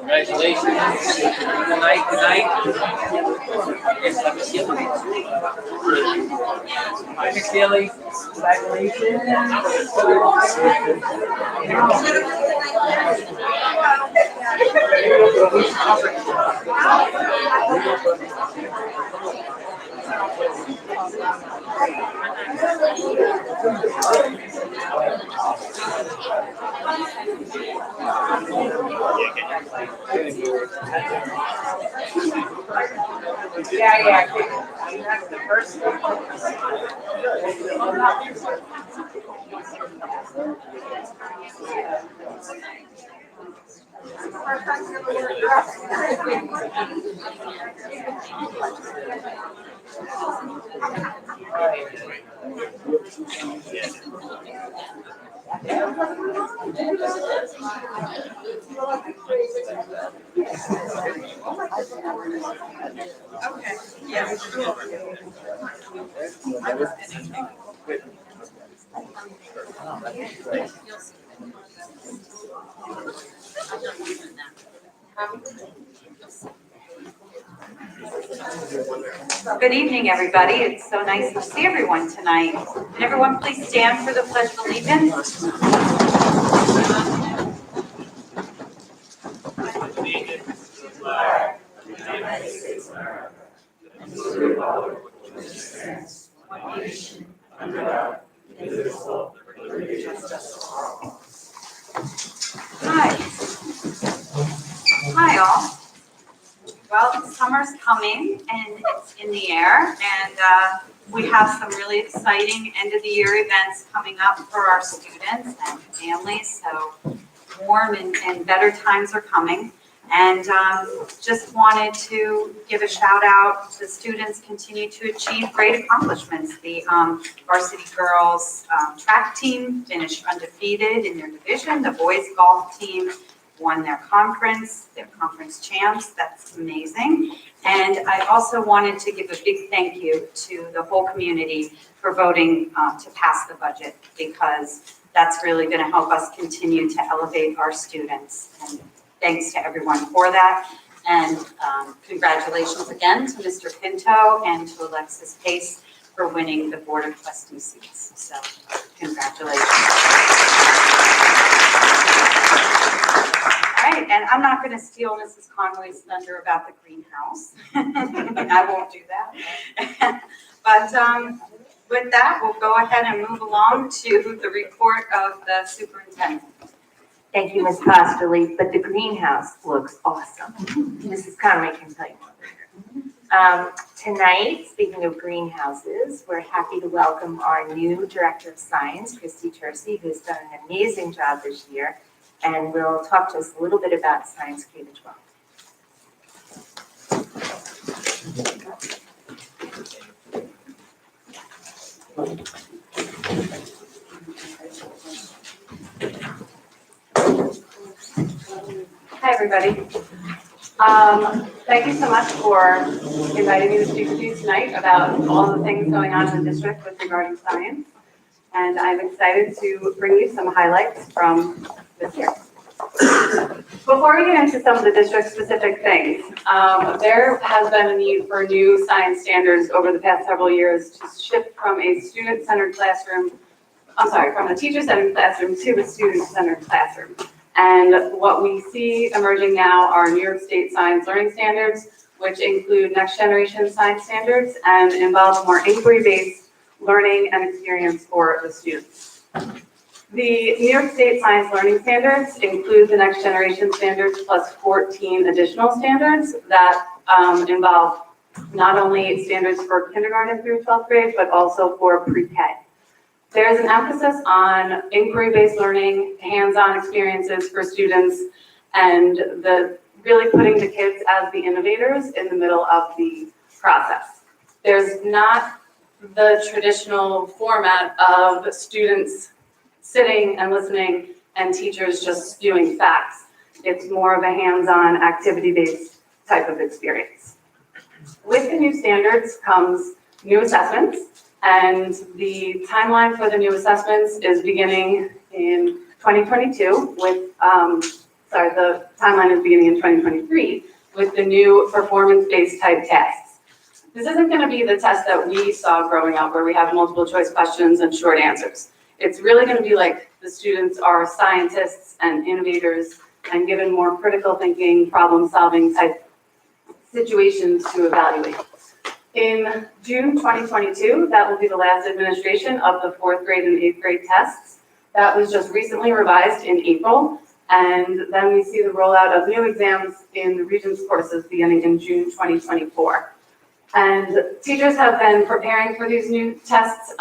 Congratulations. Good night. Good night. Hi, Miss Daly. Congratulations. Yeah. That's the first one. Okay. Yeah. Good evening, everybody. It's so nice to see everyone tonight. Can everyone please stand for the Pledge of Allegiance? Hi all. Well, summer's coming and it's in the air, and we have some really exciting end of the year events coming up for our students and families. So warm and better times are coming. And just wanted to give a shout out. The students continue to achieve great accomplishments. The varsity girls track team finished undefeated in their division. The boys golf team won their conference champs. That's amazing. And I also wanted to give a big thank you to the whole community for voting to pass the budget, because that's really going to help us continue to elevate our students. And thanks to everyone for that. And congratulations again to Mr. Pinto and to Alexis Pace for winning the Board of Trustee seats. So congratulations. I'm not going to steal Mrs. Conway's thunder about the greenhouse. I won't do that. But with that, we'll go ahead and move along to the report of the superintendent. Thank you, Ms. Costerly, but the greenhouse looks awesome. Mrs. Conway can tell you more later. Tonight, speaking of greenhouses, we're happy to welcome our new Director of Science, Christy Tercey, who's done an amazing job this year, and will talk to us a little bit about Science K-12. Hi, everybody. Thank you so much for inviting me to speak to you tonight about all the things going on in the district with regard to science. And I'm excited to bring you some highlights from this year. Before we get into some of the district-specific things, there has been a need for new science standards over the past several years to shift from a student-centered classroom, from a teacher-centered classroom to a student-centered classroom. And what we see emerging now are New York State Science Learning Standards, which include next generation science standards and involve more inquiry-based learning and experience for the students. The New York State Science Learning Standards include the next generation standards plus 14 additional standards that involve not only standards for kindergarten through 12th grade, but also for pre-K. There's an emphasis on inquiry-based learning, hands-on experiences for students, and really putting the kids as the innovators in the middle of the process. There's not the traditional format of students sitting and listening and teachers just spewing facts. It's more of a hands-on, activity-based type of experience. With the new standards comes new assessments. And the timeline for the new assessments is beginning in 2022 with, the timeline is beginning in 2023 with the new performance-based type tests. This isn't going to be the test that we saw growing up where we have multiple choice questions and short answers. It's really going to be like the students are scientists and innovators and given more critical thinking, problem-solving type situations to evaluate. In June 2022, that will be the last administration of the 4th grade and 8th grade tests. That was just recently revised in April, and then we see the rollout of new exams in the Regents courses beginning in June 2024. And teachers have been preparing for these new tests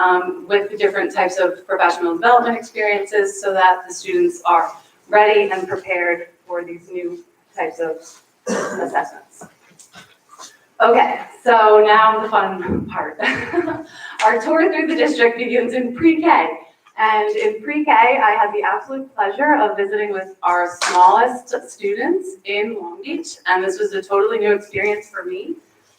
with the different types of professional development experiences so that the students are ready and prepared for these new types of assessments. Okay, so now the fun part. Our tour through the district begins in pre-K. And in pre-K, I had the absolute pleasure of visiting with our smallest students in Long Beach. And this was a totally new experience for me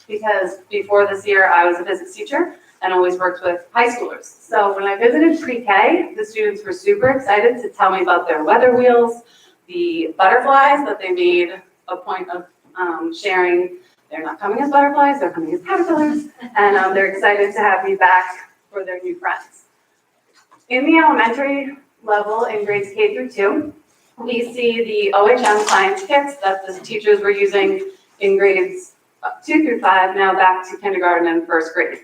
because before this year, I was a physics teacher and always worked with high schoolers. So when I visited pre-K, the students were super excited to tell me about their weather wheels, the butterflies that they made a point of sharing. They're not coming as butterflies, they're coming as caterpillars, and they're excited to have me back for their new friends. In the elementary level, in grades K through 2, we see the OHM science kits that the teachers were using in grades 2 through 5, now back to kindergarten and 1st grade.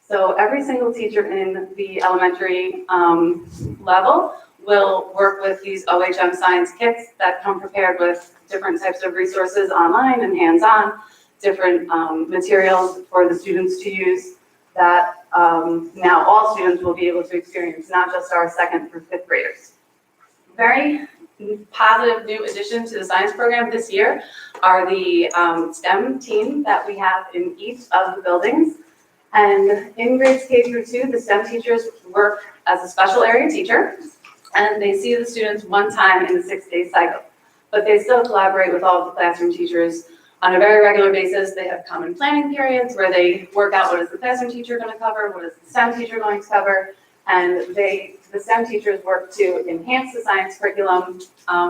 So every single teacher in the elementary level will work with these OHM science kits that come prepared with different types of resources online and hands-on, different materials for the students to use that now all students will be able to experience, not just our 2nd through 5th graders. Very positive new addition to the science program this year are the STEM team that we have in each of the buildings. And in grades K through 2, the STEM teachers work as a special area teacher, and they see the students one time in the 6-day cycle. But they still collaborate with all of the classroom teachers on a very regular basis. They have common planning periods where they work out what is the classroom teacher going to cover, what is the STEM teacher going to cover, and the STEM teachers work to enhance the science curriculum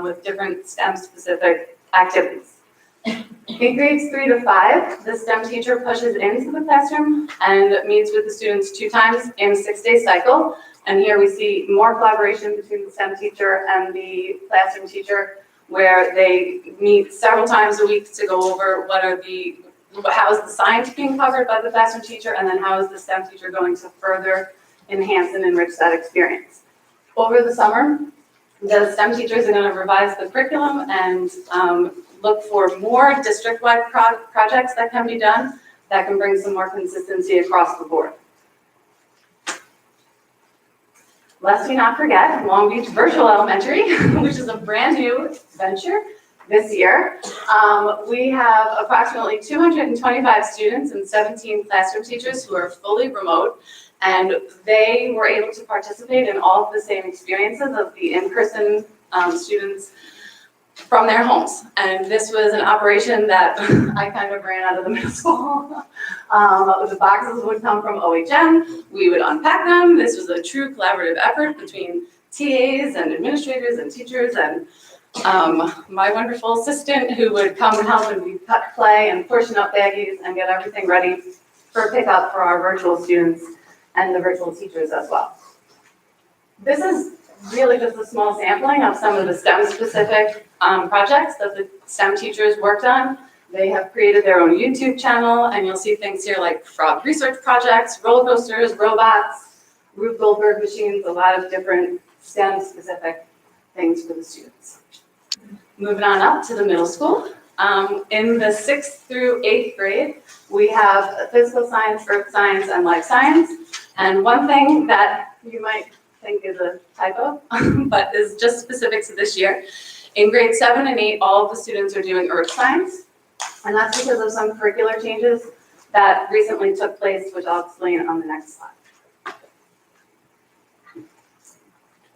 with different STEM-specific activities. In grades 3 to 5, the STEM teacher pushes into the classroom and meets with the students 2 times in a 6-day cycle. And here we see more collaboration between the STEM teacher and the classroom teacher where they meet several times a week to go over how is the science being covered by the classroom teacher, and then how is the STEM teacher going to further enhance and enrich that experience. Over the summer, the STEM teachers are going to revise the curriculum and look for more district-wide projects that can be done that can bring some more consistency across the board. Lest we not forget, Long Beach Virtual Elementary, which is a brand new venture this year. We have approximately 225 students and 17 classroom teachers who are fully remote, and they were able to participate in all of the same experiences of the in-person students from their homes. And this was an operation that I kind of ran out of the middle school. The boxes would come from OHM, we would unpack them. This was a true collaborative effort between TAs and administrators and teachers and my wonderful assistant who would come and help, and we'd cut clay and portion up baggies and get everything ready for pickup for our virtual students and the virtual teachers as well. This is really just a small sampling of some of the STEM-specific projects that the STEM teachers worked on. They have created their own YouTube channel, and you'll see things here like frog research projects, roller coasters, robots, Rube Goldberg machines, a lot of different STEM-specific things for the students. Moving on up to the middle school. In the 6th through 8th grade, we have physical science, earth science, and life science. And one thing that you might think is a typo, but is just specific to this year. In grade 7 and 8, all of the students are doing earth science, and that's because of some curricular changes that recently took place, which I'll explain on the next slide.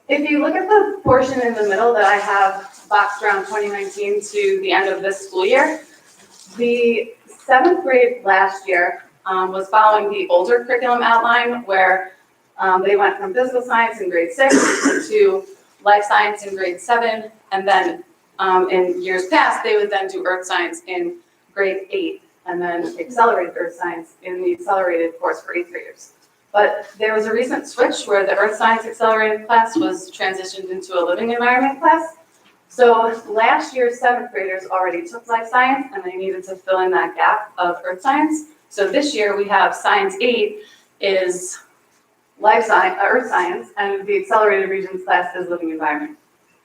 If you look at the portion in the middle that I have boxed around 2019 to the end of this school year, the 7th grade last year was following the older curriculum outline where they went from physical science in grade 6 to life science in grade 7, and then in years past, they would then do earth science in grade 8, and then accelerated earth science in the accelerated course for 8th graders. But there was a recent switch where the earth science accelerated class was transitioned into a living environment class. So last year's 7th graders already took life science, and they needed to fill in that gap of earth science. So this year we have science 8 is life science, earth science, and the accelerated regions class is living environment.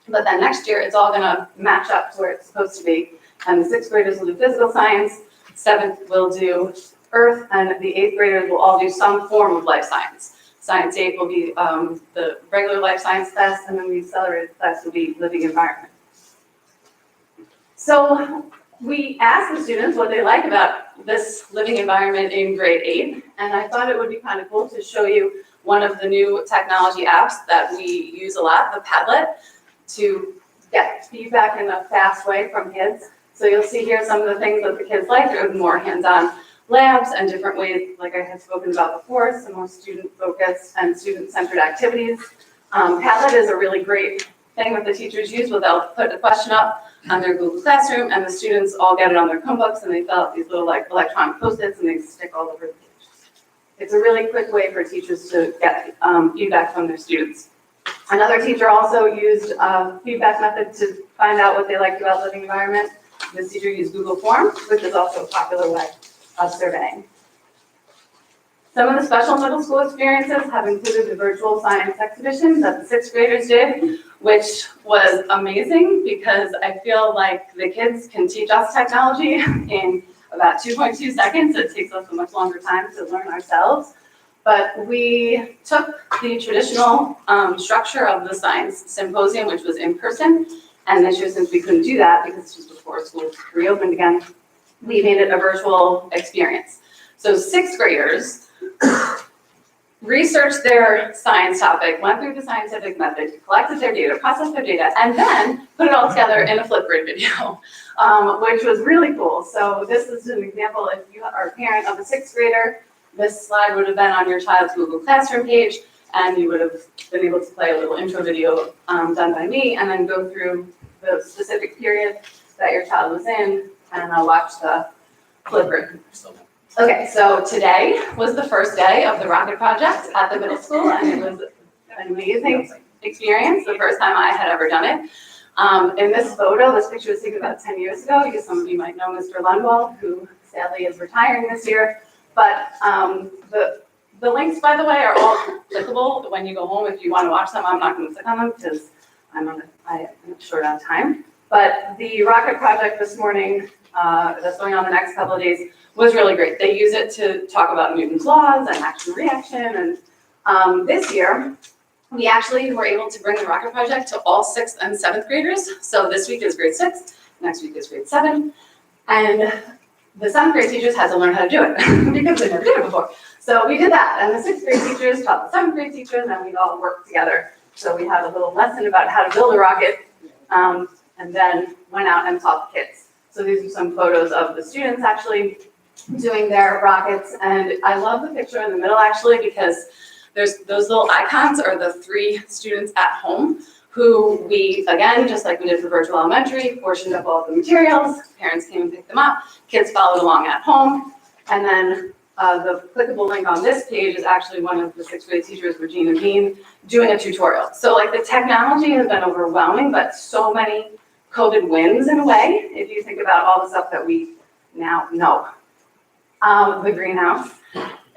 But then next year, it's all gonna match up to where it's supposed to be. And the 6th graders will do physical science, 7th will do earth, and the 8th graders will all do some form of life science. Science 8 will be the regular life science class, and then the accelerated class will be living environment. So we asked the students what they like about this living environment in grade 8, and I thought it would be kind of cool to show you one of the new technology apps that we use a lot, the Padlet, to get feedback in a fast way from kids. So you'll see here some of the things that the kids like. There are more hands-on labs and different ways, like I had spoken about before, some more student-focused and student-centered activities. Padlet is a really great thing that the teachers use where they'll put a question up on their Google Classroom, and the students all get it on their Chromebooks, and they fill out these little like electronic Post-its, and they stick all over the page. It's a really quick way for teachers to get feedback from their students. Another teacher also used a feedback method to find out what they liked about living environment. This teacher used Google Forms, which is also a popular way of surveying. Some of the special middle school experiences have included the virtual science exhibition that the 6th graders did, which was amazing because I feel like the kids can teach us technology in about 2.2 seconds. It takes us a much longer time to learn ourselves. But we took the traditional structure of the science symposium, which was in person, and this year, since we couldn't do that because it's just before school reopened again, we made it a virtual experience. So 6th graders researched their science topic, went through the scientific method, collected their data, processed their data, and then put it all together in a Flipgrid video, which was really cool. So this is an example. If you are a parent of a 6th grader, this slide would have been on your child's Google Classroom page, and you would have been able to play a little intro video done by me, and then go through the specific period that your child was in, and watch the Flipgrid. Okay, so today was the first day of the rocket project at the middle school, and it was an amazing experience, the first time I had ever done it. In this photo, this picture was taken about 10 years ago. Some of you might know Mr. Lundwall, who sadly is retiring this year. But the links, by the way, are all clickable when you go home. If you want to watch them, I'm not going to click on them because I'm short on time. But the rocket project this morning, that's going on the next couple of days, was really great. They use it to talk about Newton's laws and action-reaction. And this year, we actually were able to bring the rocket project to all 6th and 7th graders. So this week is grade 6, next week is grade 7. And the 7th grade teachers had to learn how to do it because they never did it before. So we did that. And the 6th grade teachers taught the 7th grade teachers, and we all worked together. So we had a little lesson about how to build a rocket, and then went out and taught the kids. So these are some photos of the students actually doing their rockets. And I love the picture in the middle actually because there's those little icons are the 3 students at home who we, again, just like we did for virtual elementary, portioned up all the materials, parents came and picked them up, kids followed along at home. And then the clickable link on this page is actually one of the 6th grade teachers, Regina Bean, doing a tutorial. So like the technology has been overwhelming, but so many COVID wins in a way, if you think about all the stuff that we now know. The greenhouse.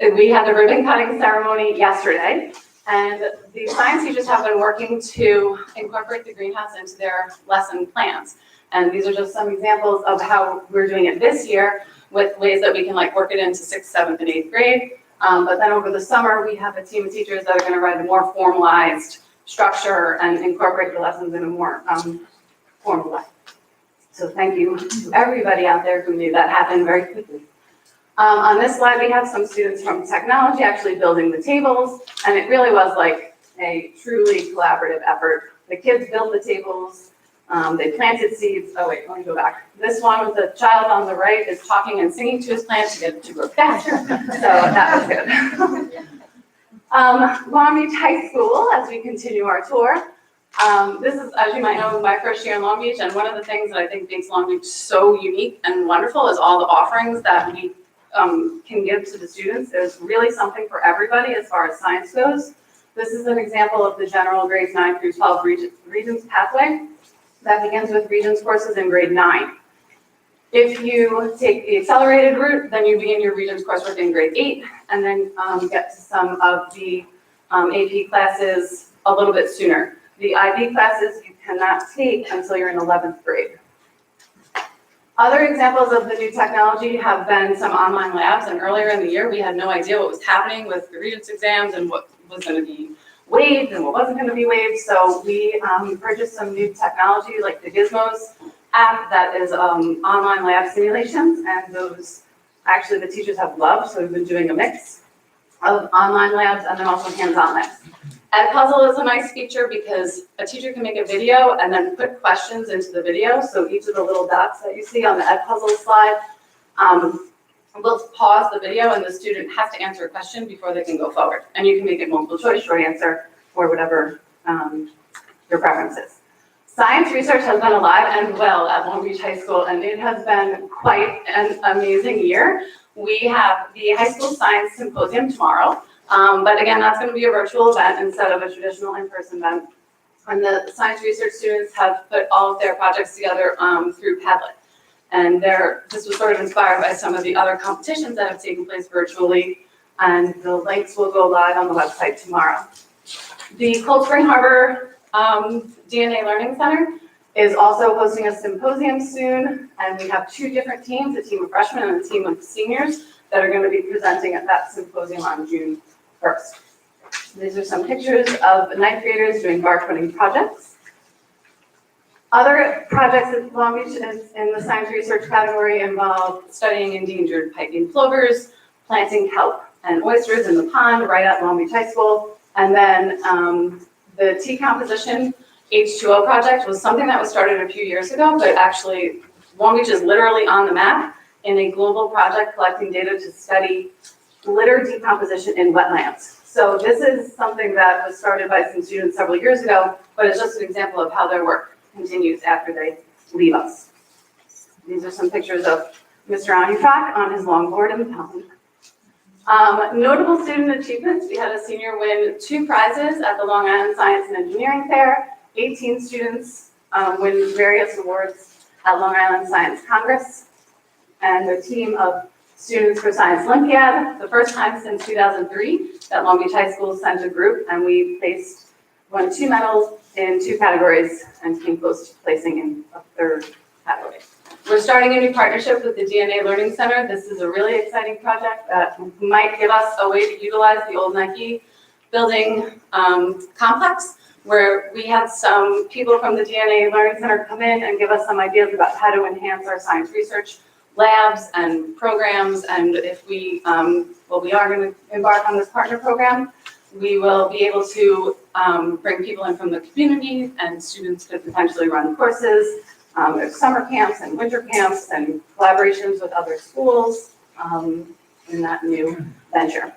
We had the ribbon cutting ceremony yesterday, and the science teachers have been working to incorporate the greenhouse into their lesson plans. And these are just some examples of how we're doing it this year with ways that we can like work it into 6th, 7th, and 8th grade. But then over the summer, we have a team of teachers that are going to write a more formalized structure and incorporate the lessons in a more formal way. So thank you to everybody out there who made that happen very quickly. On this slide, we have some students from technology actually building the tables, and it really was like a truly collaborative effort. The kids built the tables, they planted seeds. Oh wait, let me go back. This one with the child on the right is talking and singing to his plant to get it to grow faster, so that was good. Long Beach High School, as we continue our tour. This is, as you might know, my first year in Long Beach, and one of the things that I think makes Long Beach so unique and wonderful is all the offerings that we can give to the students. There's really something for everybody as far as science goes. This is an example of the general grades 9 through 12 Regents pathway that begins with Regents courses in grade 9. If you take the accelerated route, then you begin your Regents coursework in grade 8, and then get to some of the AP classes a little bit sooner. The IB classes you cannot take until you're in 11th grade. Other examples of the new technology have been some online labs, and earlier in the year we had no idea what was happening with the Regents exams and what was going to be waived and what wasn't going to be waived. So we purchased some new technology like the Gizmos app that is online lab simulations, and those actually the teachers have loved, so we've been doing a mix of online labs and then also hands-on labs. Edpuzzle is a nice feature because a teacher can make a video and then put questions into the video. So each of the little dots that you see on the Edpuzzle slide will pause the video, and the student has to answer a question before they can go forward. And you can make it multiple choice, short answer, or whatever your preference is. Science research has been alive and well at Long Beach High School, and it has been quite an amazing year. We have the High School Science Symposium tomorrow. But again, that's going to be a virtual event instead of a traditional in-person event. And the science research students have put all of their projects together through Padlet. And this was sort of inspired by some of the other competitions that have taken place virtually. And the links will go live on the website tomorrow. The Cold Spring Harbor DNA Learning Center is also hosting a symposium soon. And we have 2 different teams, a team of freshmen and a team of seniors, that are going to be presenting at that symposium on June 1st. These are some pictures of 9th graders doing bark putting projects. Other projects at Long Beach in the science research category involve studying endangered piping plovers, planting kelp and oysters in the pond right at Long Beach High School, and then the tea composition H2O project was something that was started a few years ago, but actually Long Beach is literally on the map in a global project collecting data to study litter decomposition in wetlands. So this is something that was started by some students several years ago, but it's just an example of how their work continues after they leave us. These are some pictures of Mr. Anufak on his longboard in the pond. Notable student achievements, we had a senior win 2 prizes at the Long Island Science and Engineering Fair. 18 students win various awards at Long Island Science Congress, and a team of Students for Science Olympiad, the first time since 2003 that Long Beach High School sent a group, and we won 2 medals in 2 categories and came close to placing in a 3rd category. We're starting a new partnership with the DNA Learning Center. This is a really exciting project that might give us a way to utilize the old Nike building complex, where we had some people from the DNA Learning Center come in and give us some ideas about how to enhance our science research labs and programs. And if we are going to embark on this partner program, we will be able to bring people in from the community, and students could potentially run courses. There's summer camps and winter camps and collaborations with other schools in that new venture.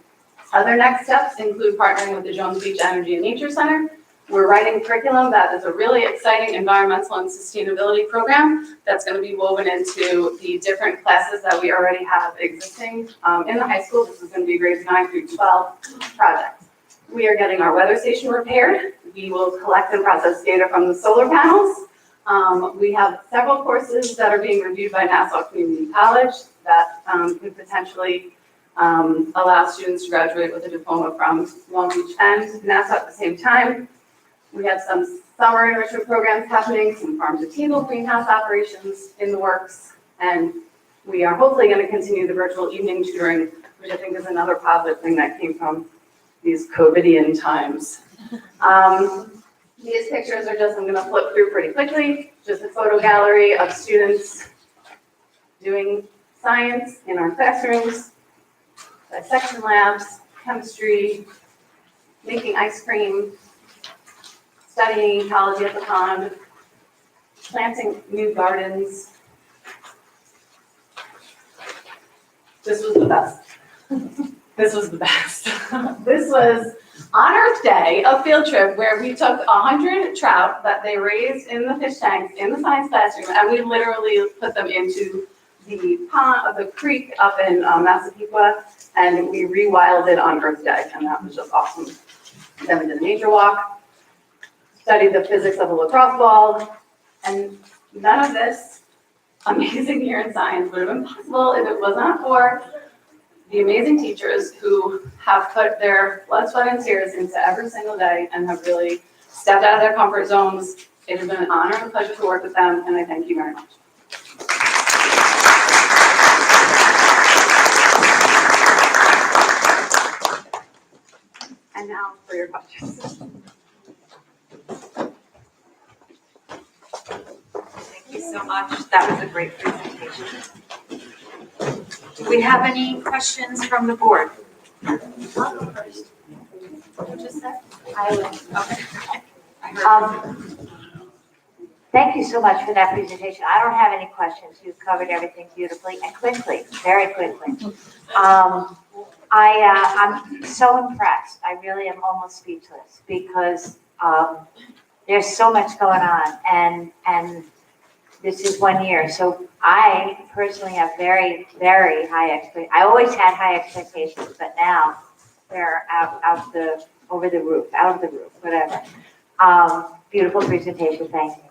Other next steps include partnering with the Jones Beach Energy and Nature Center. We're writing curriculum that is a really exciting environmental and sustainability program that's going to be woven into the different classes that we already have existing in the high school. This is going to be grades 9 through 12 projects. We are getting our weather station repaired. We will collect and process data from the solar panels. We have several courses that are being reviewed by Nassau Community College that could potentially allow students to graduate with a diploma from Long Beach and Nassau at the same time. We have some summer enrichment programs happening, some farm-to-table greenhouse operations in the works, and we are hopefully going to continue the virtual evening tutoring, which I think is another positive thing that came from these COVIDian times. These pictures are just, I'm going to flip through pretty quickly, just a photo gallery of students doing science in our classrooms, dissection labs, chemistry, making ice cream, studying ecology at the pond, planting new gardens. This was the best. This was the best. This was on Earth Day, a field trip where we took 100 trout that they raised in the fish tanks in the science classroom, and we literally put them into the pond of the creek up in Massapequa, and we rewilded on Earth Day, and that was just awesome. Then we did a nature walk, studied the physics of a lacrosse ball, and none of this amazing year in science would have been possible if it was not for the amazing teachers who have put their blood, sweat, and tears into every single day and have really stepped out of their comfort zones. It has been an honor and a pleasure to work with them, and I thank you very much. And now for your questions. Thank you so much. That was a great presentation. Do we have any questions from the board? What just said? Okay. Thank you so much for that presentation. I don't have any questions. You've covered everything beautifully and quickly, very quickly. I'm so impressed. I really am almost speechless because there's so much going on, and this is 1 year. So I personally have very, very high expectations. I always had high expectations, but now they're out of the roof, whatever. Beautiful presentation. Thank you.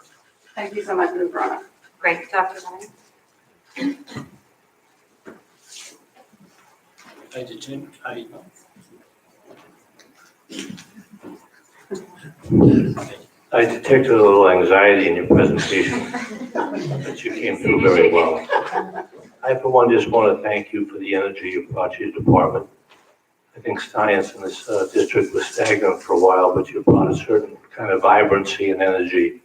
Thank you so much, Ms. Verona. Great, Dr. Ryan. I detected a little anxiety in your presentation, but you came through very well. I, for one, just want to thank you for the energy you brought to your department. I think science in this district was stagnant for a while, but you brought a certain kind of vibrancy and energy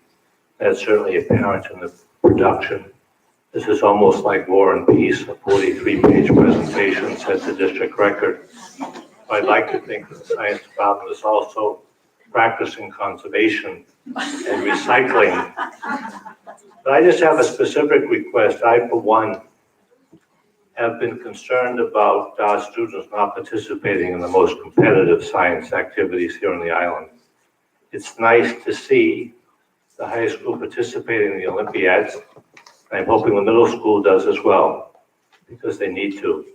that's certainly apparent in the production. This is almost like War and Peace, a 43-page presentation sets a district record. I'd like to think that the science department is also practicing conservation and recycling. But I just have a specific request. I, for one, have been concerned about our students not participating in the most competitive science activities here on the island. It's nice to see the high school participating in the Olympiads. I'm hoping the middle school does as well, because they need to.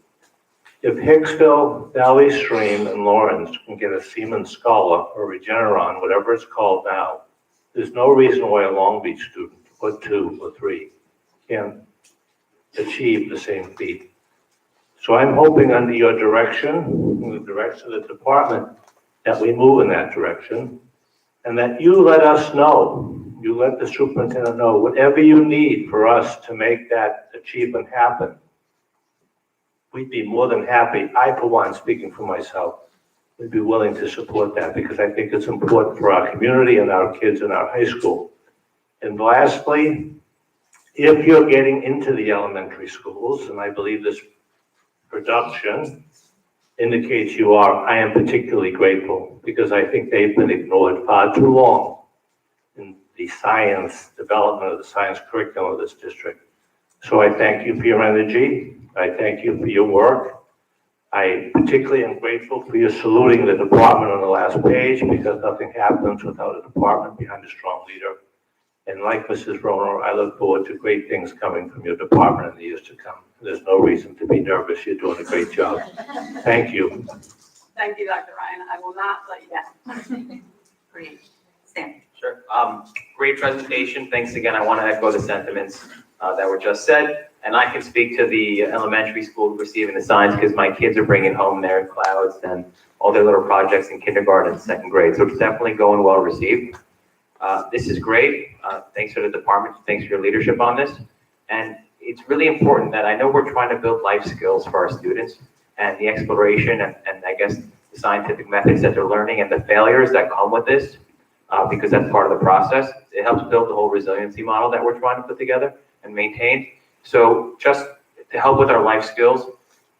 If Hicksville, Valley Stream, and Lawrence can get a Siemens Scala or Regeneron, whatever it's called now, There's no reason why a Long Beach student, or 2 or 3, can't achieve the same feat. So I'm hoping under your direction, the direction of the department, that we move in that direction, and that you let us know, you let the superintendent know, whatever you need for us to make that achievement happen. We'd be more than happy, I for one, speaking for myself, would be willing to support that because I think it's important for our community and our kids in our high school. And lastly, if you're getting into the elementary schools, and I believe this production indicates you are, I am particularly grateful because I think they've been ignored far too long in the science development of the science curriculum of this district. So I thank you for your energy. I thank you for your work. I particularly am grateful for your saluting the department on the last page because nothing happens without a department behind a strong leader. And like Mrs. Roner, I look forward to great things coming from your department in the years to come. There's no reason to be nervous. You're doing a great job. Thank you. Thank you, Dr. Ryan. I will not let you down. Great. Sam? Sure. Great presentation. Thanks again. I want to echo the sentiments that were just said. And I can speak to the elementary school receiving the signs because my kids are bringing home their clouds and all their little projects in kindergarten and second grade. So it's definitely going well received. This is great. Thanks for the department. Thanks for your leadership on this. And it's really important that I know we're trying to build life skills for our students and the exploration and I guess the scientific methods that they're learning and the failures that come with this because that's part of the process. It helps build the whole resiliency model that we're trying to put together and maintain. So just to help with our life skills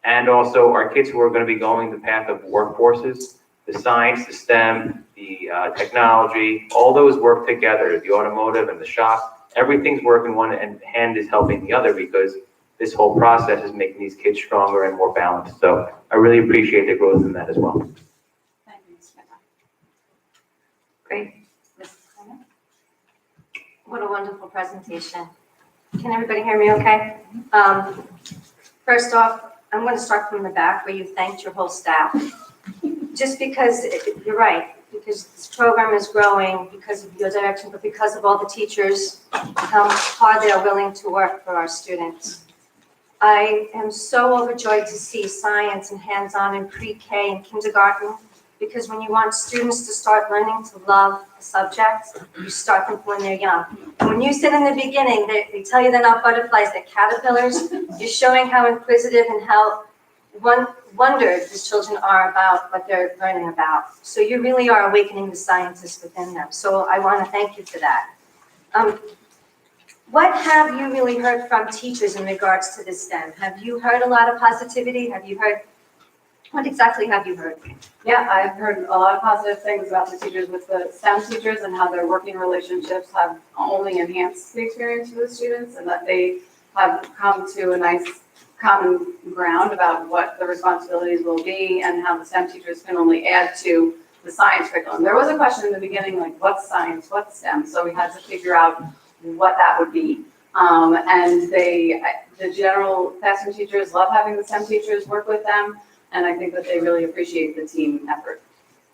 and also our kids who are going to be going the path of workforces, the science, the STEM, the technology, all those work together, the automotive and the shop, everything's working one and hand is helping the other because this whole process is making these kids stronger and more balanced. So I really appreciate the growth in that as well. Thank you, Ms. Smith. Great. Mrs. Clement? What a wonderful presentation. Can everybody hear me okay? First off, I'm going to start from the back where you thanked your whole staff. Just because, you're right, because this program is growing because of your direction, but because of all the teachers, how hard they are willing to work for our students. I am so overjoyed to see science and hands-on in pre-K and kindergarten, because when you want students to start learning to love a subject, you start them when they're young. And when you sit in the beginning, they tell you they're not butterflies, they're caterpillars. You're showing how inquisitive and how wondered these children are about what they're learning about. So you really are awakening the scientists within them. So I want to thank you for that. What have you really heard from teachers in regards to this STEM? Have you heard a lot of positivity? Have you heard, what exactly have you heard? Yeah, I've heard a lot of positive things about the teachers with the STEM teachers and how their working relationships have only enhanced the experience for the students and that they have come to a nice common ground about what the responsibilities will be and how the STEM teachers can only add to the science curriculum. There was a question in the beginning, like what's science, what's STEM? So we had to figure out what that would be. And the general classroom teachers love having the STEM teachers work with them. And I think that they really appreciate the team effort.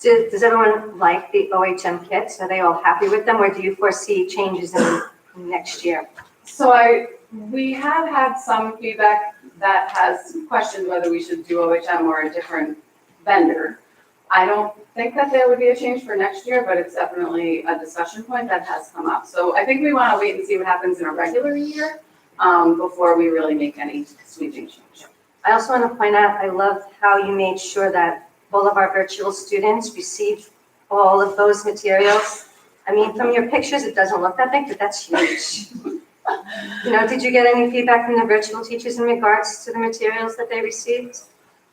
Does everyone like the OHM kits? Are they all happy with them, or do you foresee changes in next year? So we have had some feedback that has questioned whether we should do OHM or a different vendor. I don't think that there would be a change for next year, but it's definitely a discussion point that has come up. So I think we want to wait and see what happens in a regular year before we really make any sweeping change. I also want to point out, I love how you made sure that all of our virtual students received all of those materials. I mean, from your pictures, it doesn't look that big, but that's huge. You know, did you get any feedback from the virtual teachers in regards to the materials that they received?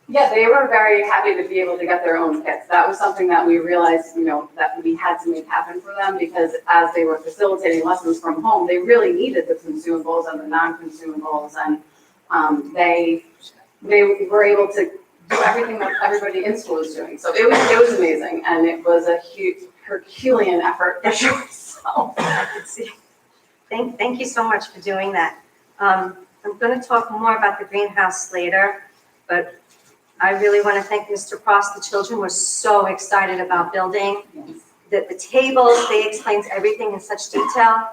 Yeah, they were very happy to be able to get their own kits. That was something that we realized, that we had to make happen for them because as they were facilitating lessons from home, they really needed the consumables and the non-consumables, and they were able to do everything that everybody in school is doing. So it was amazing, and it was a huge Herculean effort for sure. So I could see. Thank you so much for doing that. I'm going to talk more about the greenhouse later, but I really want to thank Mr. Prost. The children were so excited about building. the tables, they explained everything in such detail.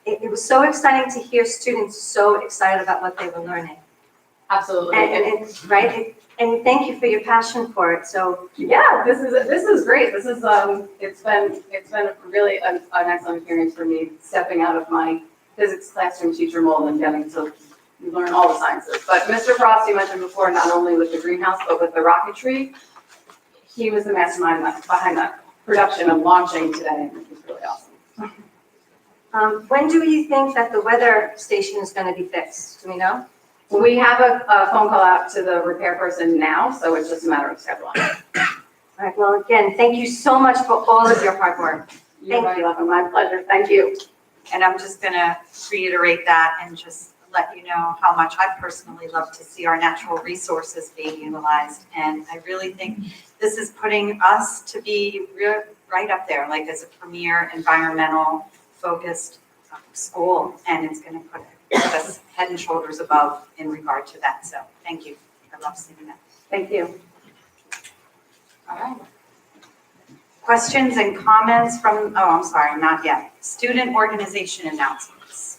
It was so exciting to hear students so excited about what they were learning. Absolutely. Right? And thank you for your passion for it, so. Yeah, this is great. This is, it's been really an excellent experience for me, stepping out of my physics classroom teacher mold and getting to learn all the sciences. But Mr. Frost, you mentioned before, not only with the greenhouse, but with the rocketry, he was the mastermind behind that production of launching today, and it was really awesome. When do you think that the weather station is going to be fixed? Do we know? We have a phone call out to the repair person now, so it's just a matter of scheduling. All right, well, again, thank you so much for all of your hard work. You're very welcome. My pleasure. Thank you. And I'm just gonna reiterate that and just let you know how much I personally love to see our natural resources being utilized. And I really think this is putting us to be right up there, like as a premier environmental focused school. And it's gonna put us head and shoulders above in regard to that. So thank you. I love seeing that. Thank you. All right. Questions and comments from, oh, I'm sorry, not yet. Student organization announcements.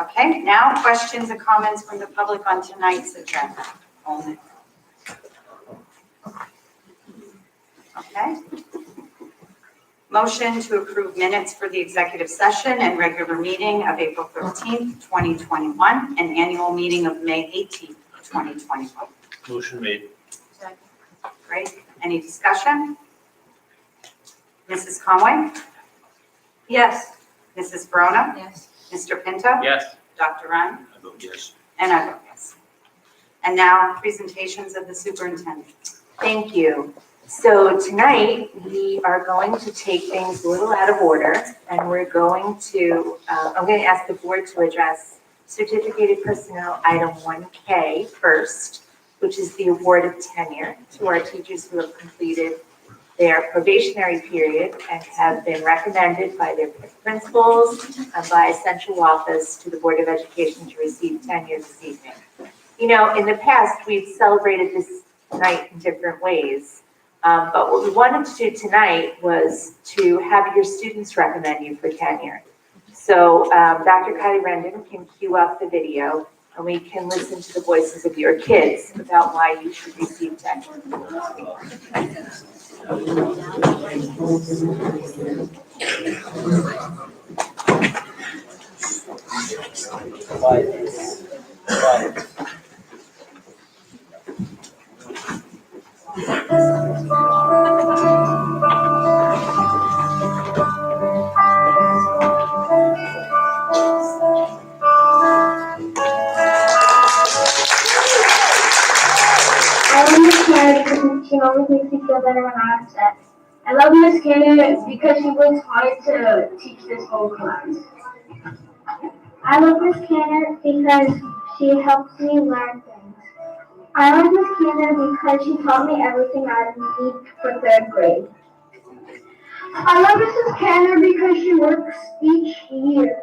Okay, now questions and comments from the public on tonight's agenda only. Okay. Motion to approve minutes for the executive session and regular meeting of April 13th, 2021, and annual meeting of May 18th, 2021. Motion made. Great. Any discussion? Mrs. Conway? Yes. Mrs. Verona? Yes. Mr. Pinto? Yes. Dr. Ryan? I vote yes. And I vote yes. And now presentations of the superintendent. Thank you. So tonight, we are going to take things a little out of order, and we're going to, I'm going to ask the board to address certificated personnel item 1K first, which is the award of tenure to our teachers who have completed their probationary period and have been recommended by their principals and by central office to the Board of Education to receive tenure this evening. You know, in the past, we've celebrated this night in different ways, but what we wanted to do tonight was to have your students recommend you for tenure. So Dr. Kylie Rendon can cue up the video, and we can listen to the voices of your kids about why you should receive tenure. I love Miss Canada because she always makes me feel better when I upset. I love Miss Canada because she works hard to teach this whole class. I love Miss Canada because she helps me learn things. I love Miss Canada because she taught me everything I need for third grade. I love Mrs. Canada because she works each year.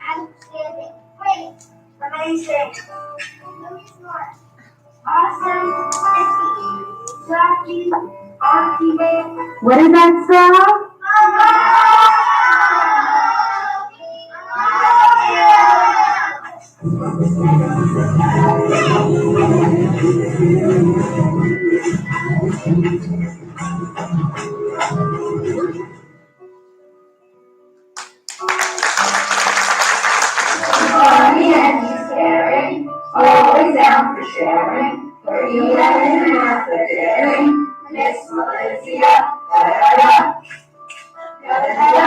Outstanding, great, amazing, awesome, lucky, what is that song? Funny and scary, always down for sharing. For you and half the daring, Miss Malaysia. Da-da-da, da-da-da,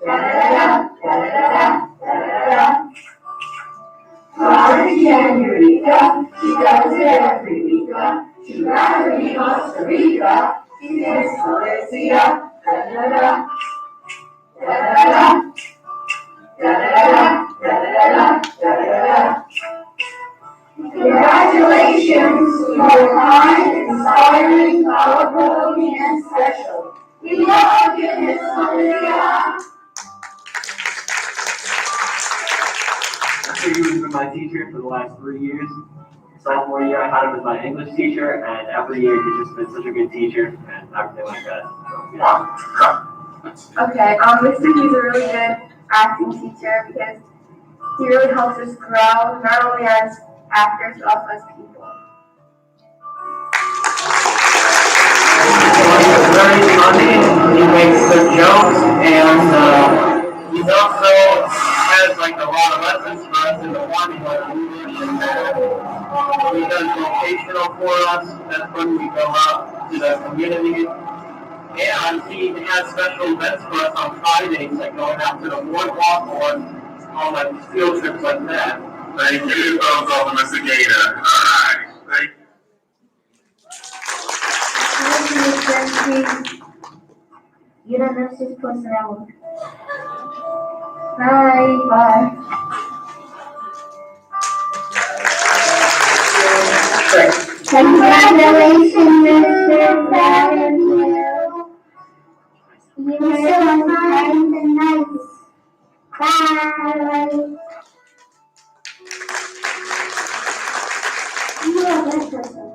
da-da-da, da-da-da, da-da-da. Florida and Eureka, she does it every week. She rather be Costa Rica, she's Miss Malaysia. Da-da-da, da-da-da. Da-da-da, da-da-da, da-da-da. Congratulations, you are kind, inspiring, powerful, and special. We love you, Miss Maria. been my teacher for the last 3 years. Sophomore year, I had him as my English teacher, and every year he's just been such a good teacher and everything like that. So, yeah. Okay, Mr. He's a really good acting teacher because he really helps us grow, not only as actors, but also as people. He's very funny, he makes good jokes, and he also has like a lot of lessons for us in the morning, like English and math. He does vocational for us, that's when we go out to the community. And he has special events for us on Fridays, like going out to the boardwalk or on like field trips like that. Thank you, thumbs up, Mr. Gator. All right, thank you. You don't know this person out. Bye. Bye. Congratulations, Mr. Valentine. You're so kind and nice. Bye. You are a good person.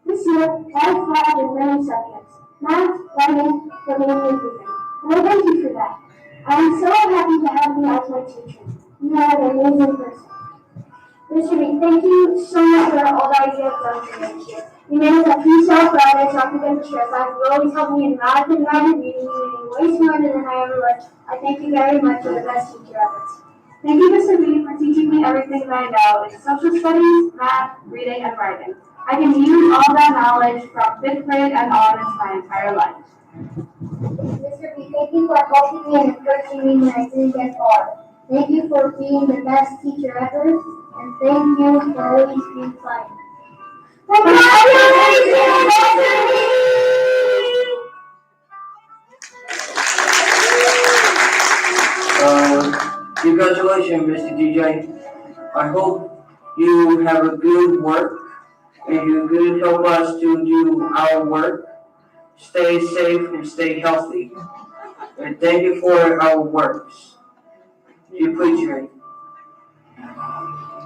This year, I taught in many subjects. Math, writing, reading, and everything. And I thank you for that. I'm so happy to have you as my teacher. You are an amazing person. Mr. B, thank you so much for all that you have done for me this year. You made us a few self-reliant, self-defense stress. You always helped me in math and reading, way smarter than I ever was. I thank you very much. You're the best teacher ever. Thank you, Mr. B, for teaching me everything that I know in social studies, math, reading, and writing. I can use all that knowledge from 5th grade and on into my entire life. Mr. B, thank you for helping me and encouraging me when I didn't get far. Thank you for being the best teacher ever, and thank you for always being kind. Congratulations, Mr. Congratulations, Mr. DJ. I hope you have a good work and you could help us to do our work. Stay safe and stay healthy. And thank you for our works. You please read.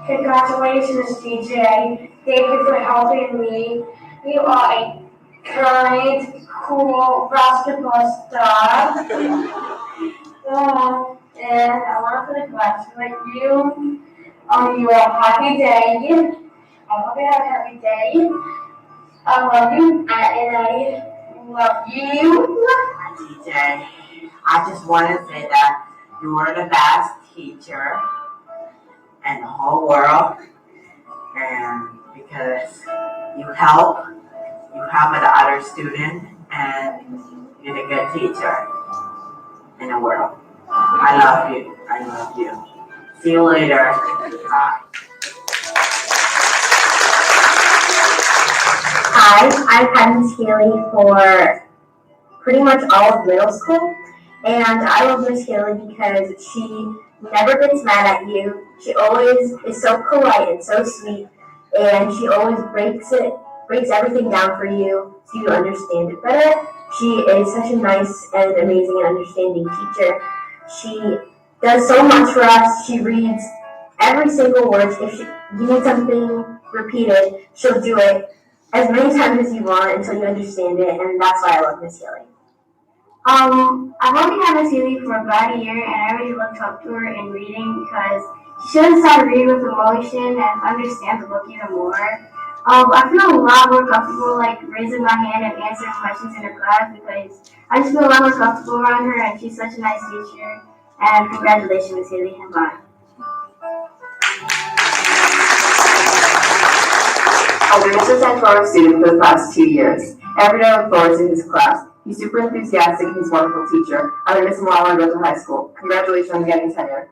Congratulations, DJ. Thank you for helping me. You are a kind, cool basketball star. And I want to congratulate you on your happy day. I hope you have a happy day. I love you, and I love you. DJ, I just want to say that you are the best teacher in the whole world, and because you help the other student, and you're a good teacher in the world. I love you. I love you. See you later. Bye. Hi, I've had Miss Haley for pretty much all of middle school, and I love Miss Haley because she never gets mad at you. She always is so polite and so sweet, and she always breaks everything down for you so you understand it better. She is such a nice and amazing and understanding teacher. She does so much for us. She reads every single word. If you need something repeated, she'll do it as many times as you want until you understand it, and that's why I love Miss Haley. I've only had Miss Haley for about a year, and I really looked up to her in reading because she shows us how to read with emotion and understand the book even more. I feel a lot more comfortable raising my hand and answering questions in her class because I just feel a lot more comfortable around her, and she's such a nice teacher. And congratulations, Miss Haley, and bye. I've been Mr. Santoro's student for the past 2 years. Every day I look forward to his class. He's super enthusiastic and he's a wonderful teacher. I'm going to miss him while I go to high school. Congratulations on getting tenure.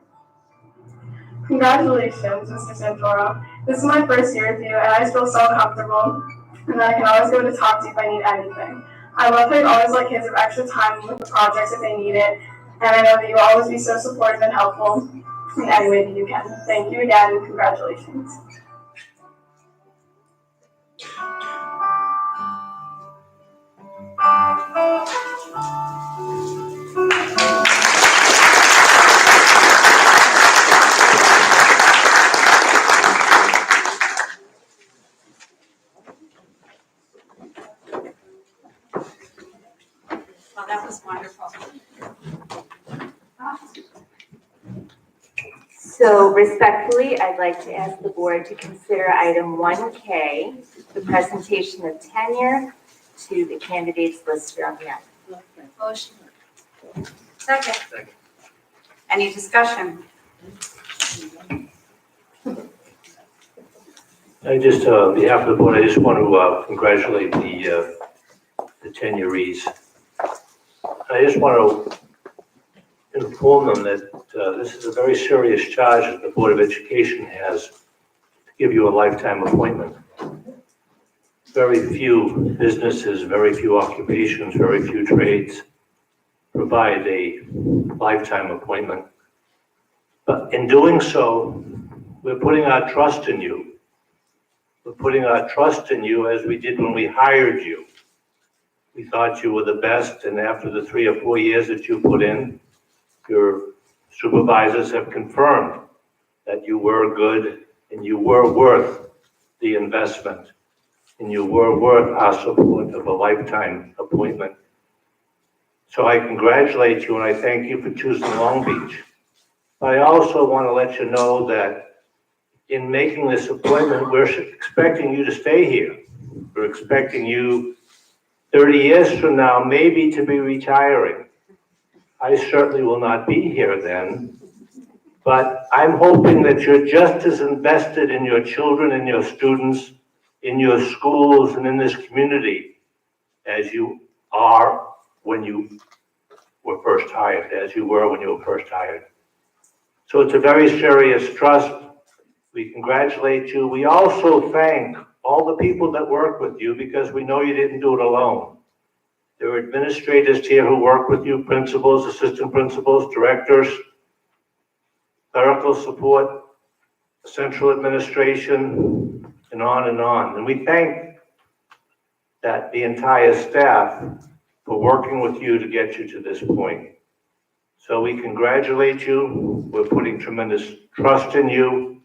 Congratulations, Mr. Santoro. This is my first year with you, and I just feel so comfortable, and that I can always go to talk to you if I need anything. I love how you always let kids have extra time with the projects if they need it, and I know that you will always be so supportive and helpful in any way that you can. Thank you again, and congratulations. That was wonderful. So respectfully, I'd like to ask the board to consider item 1K, the presentation of tenure to the candidates listed on the app. Motion. Second. Any discussion? I just, on behalf of the board, I just want to congratulate the tenurees. I just want to inform them that this is a very serious charge that the Board of Education has to give you a lifetime appointment. Very few businesses, very few occupations, very few trades provide a lifetime appointment. But in doing so, we're putting our trust in you. We're putting our trust in you as we did when we hired you. We thought you were the best, and after the 3 or 4 years that you put in, your supervisors have confirmed that you were good and you were worth the investment and you were worth our support of a lifetime appointment. So I congratulate you and I thank you for choosing Long Beach. But I also want to let you know that in making this appointment, we're expecting you to stay here. We're expecting you 30 years from now, maybe to be retiring. I certainly will not be here then, but I'm hoping that you're just as invested in your children and your students, in your schools and in this community as you are when you were first hired, as you were when you were first hired. So it's a very serious trust. We congratulate you. We also thank all the people that work with you because we know you didn't do it alone. There are administrators here who work with you, principals, assistant principals, directors, clerical support, central administration, and on and on. And we thank that the entire staff for working with you to get you to this point. So we congratulate you. We're putting tremendous trust in you.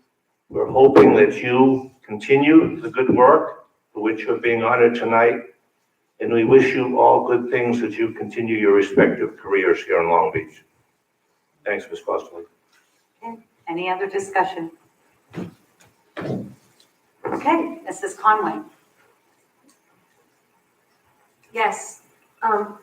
We're hoping that you continue the good work for which you're being honored tonight. And we wish you all good things as you continue your respective careers here in Long Beach. Thanks, Ms. Fosterly. Any other discussion? Okay, Mrs. Conway. Yes,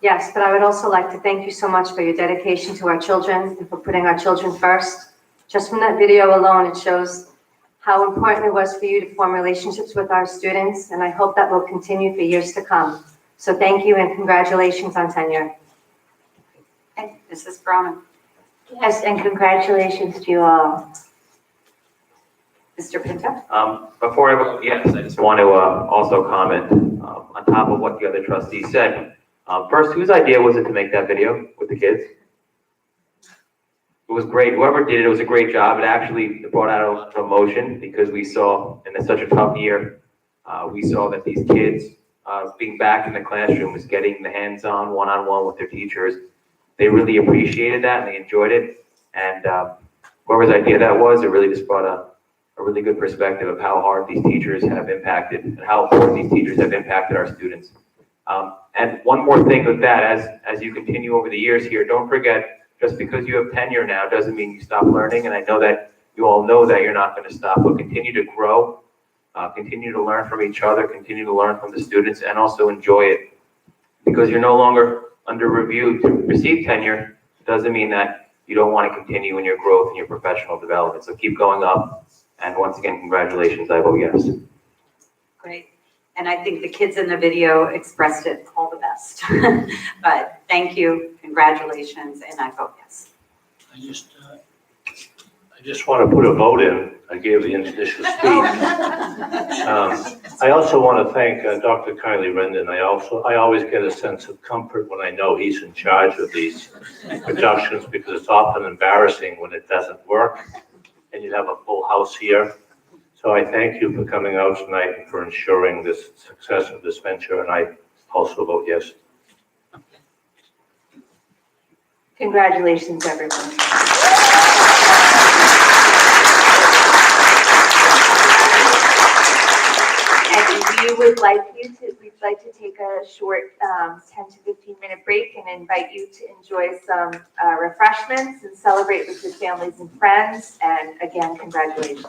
yes, but I would also like to thank you so much for your dedication to our children and for putting our children first. Just from that video alone, it shows how important it was for you to form relationships with our students, and I hope that will continue for years to come. So thank you and congratulations on tenure. Okay, Mrs. Cronin. Yes, and congratulations to you all. Mr. Pinto? Before I vote yes, I just want to also comment on top of what the other trustees said. First, whose idea was it to make that video with the kids? It was great. Whoever did it, it was a great job. It actually brought out a lot of emotion because we saw, and it's such a tough year, we saw that these kids being back in the classroom was getting the hands-on, one-on-one with their teachers. They really appreciated that and they enjoyed it. And whoever's idea that was, it really just brought a really good perspective of how hard these teachers have impacted and how important these teachers have impacted our students. And one more thing with that, as you continue over the years here, don't forget, just because you have tenure now doesn't mean you stop learning. And I know that you all know that you're not going to stop, but continue to grow, continue to learn from each other, continue to learn from the students, and also enjoy it. Because you're no longer under review to receive tenure doesn't mean that you don't want to continue in your growth and your professional development. So keep going up. And once again, congratulations, I vote yes. Great. And I think the kids in the video expressed it all the best. But thank you, congratulations, and I vote yes. I just want to put a vote in. I gave the initial speech. I also want to thank Dr. Kylie Rendon. I always get a sense of comfort when I know he's in charge of these productions because it's often embarrassing when it doesn't work and you have a full house here. So I thank you for coming out tonight and for ensuring this success of this venture, and I also vote yes. Congratulations, everyone. And we would like you to, we'd like to take a short 10 to 15-minute break and invite you to enjoy some refreshments and celebrate with your families and friends. And again, congratulations.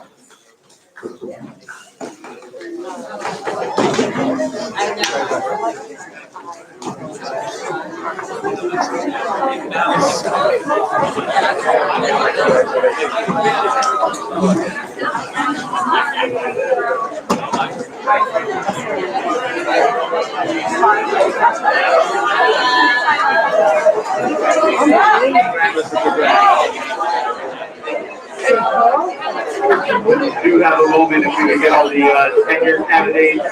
Do have a moment if we can get all the tenure candidates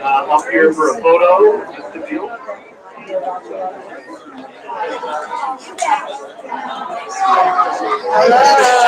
up here for a photo, just to feel. Hello.